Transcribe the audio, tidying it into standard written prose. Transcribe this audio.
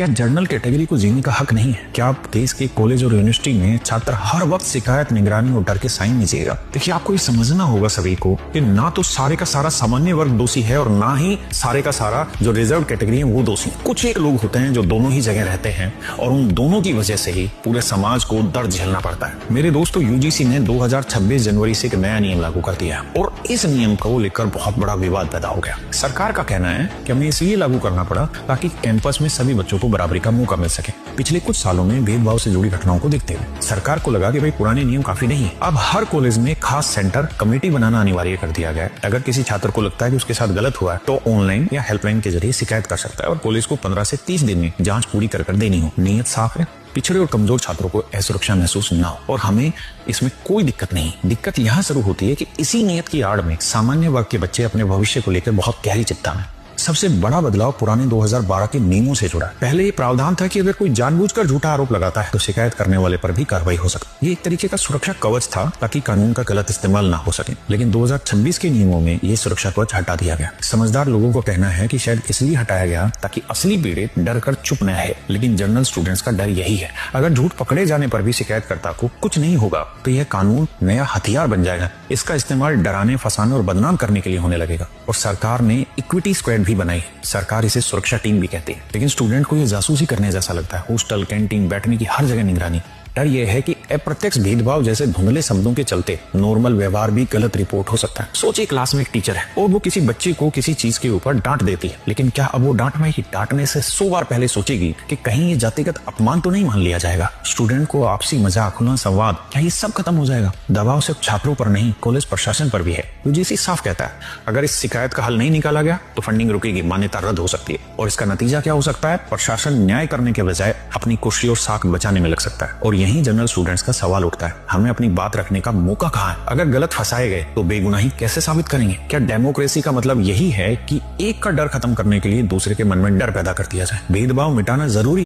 क्या general category को जीने का हक नहीं है? क्या आप देश के कॉलेज और यूनिवर्सिटी में छात्र हर वक्त शिकायत, निगरानी और डर के साइन नीजिएगा? देखिए, आपको ये समझना होगा सभी को कि ना तो सारे का सारा सामान्य वर्ग दोषी है और ना ही सारे का सारा जो रिजर्व कैटेगरी है वो दोषी। कुछ एक लोग होते हैं जो दोनों ही जगह रहते हैं और उन दोनों की वजह से ही पूरे समाज को दर्द झेलना पड़ता है। मेरे दोस्तों, यूजीसी ने 2026 जनवरी से एक नया नियम लागू कर दिया और इस नियम को लेकर बहुत बड़ा विवाद पैदा हो गया। सरकार का कहना है कि हमें इसलिए लागू करना पड़ा ताकि कैंपस में सभी बच्चों को बराबरी का मौका मिल सके। पिछले कुछ सालों में भेदभाव से जुड़ी घटनाओं को देखते हुए सरकार को लगा कि भाई पुराने नियम काफी नहीं है। अब हर कॉलेज में खास सेंटर, कमेटी बनाना अनिवार्य कर दिया गया है। अगर किसी छात्र को लगता है कि उसके साथ गलत हुआ है तो ऑनलाइन या हेल्पलाइन के जरिए शिकायत कर सकता है और कॉलेज को 15 से 30 दिन में जांच पूरी कर देनी हो। नियत साफ है, पिछड़े और कमजोर छात्रों को असुरक्षा महसूस न हो और हमें इसमें कोई दिक्कत नहीं। दिक्कत यहाँ शुरू होती है कि इसी नियत की आड़ में सामान्य वर्ग के बच्चे अपने भविष्य को लेकर बहुत गहरी चिंता में। सबसे बड़ा बदलाव पुराने 2012 के नियमों से जुड़ा है। पहले ये प्रावधान था कि अगर कोई जानबूझकर झूठा आरोप लगाता है तो शिकायत करने वाले पर भी कार्रवाई हो सकती। ये एक तरीके का सुरक्षा कवच था ताकि कानून का गलत इस्तेमाल ना हो सके। लेकिन 2026 के नियमों में ये सुरक्षा कवच हटा दिया गया। समझदार लोगों को कहना है कि शायद इसलिए हटाया गया ताकि असली पीड़ित डर कर चुप न है, लेकिन जनरल स्टूडेंट्स का डर यही है। अगर झूठ पकड़े जाने पर भी शिकायतकर्ता को कुछ नहीं होगा तो यह कानून नया हथियार बन जाएगा। इसका इस्तेमाल डराने, फंसाने और बदनाम करने के लिए होने लगेगा। और सरकार ने इक्विटी स्क्वाड भी बनाई। सरकार इसे सुरक्षा टीम भी कहती है, लेकिन स्टूडेंट को यह जासूसी करने जैसा लगता है। हॉस्टल, कैंटीन, बैठने की हर जगह निगरानी। डर यह है कि अप्रत्यक्ष भेदभाव जैसे धुंधले शब्दों के चलते नॉर्मल व्यवहार भी गलत रिपोर्ट हो सकता है। सोचिए, क्लास में एक टीचर है और वो किसी बच्चे को किसी चीज के ऊपर डांट देती है, लेकिन क्या अब वो डांटने से 100 बार पहले सोचेगी कि कहीं ये जातिगत अपमान तो नहीं मान लिया जाएगा? स्टूडेंट को आपसी मजाक, खुला संवाद, क्या ये सब खत्म हो जाएगा? दबाव सिर्फ छात्रों पर नहीं, कॉलेज प्रशासन पर भी है। यूजीसी साफ कहता है, अगर इस शिकायत का हल नहीं निकाला गया तो फंडिंग रुकेगी, मान्यता रद्द हो सकती है। और इसका नतीजा क्या हो सकता है? प्रशासन न्याय करने के बजाय अपनी कुर्सी और साख बचाने में लग सकता है। और यही जनरल स्टूडेंट्स का सवाल उठता है, हमें अपनी बात रखने का मौका कहाँ है? अगर गलत फंसाए गए तो बेगुनाही कैसे साबित करेंगे? क्या डेमोक्रेसी का मतलब यही है कि एक का डर खत्म करने के लिए दूसरे के मन में डर पैदा कर दिया जाए? भेदभाव मिटाना जरूरी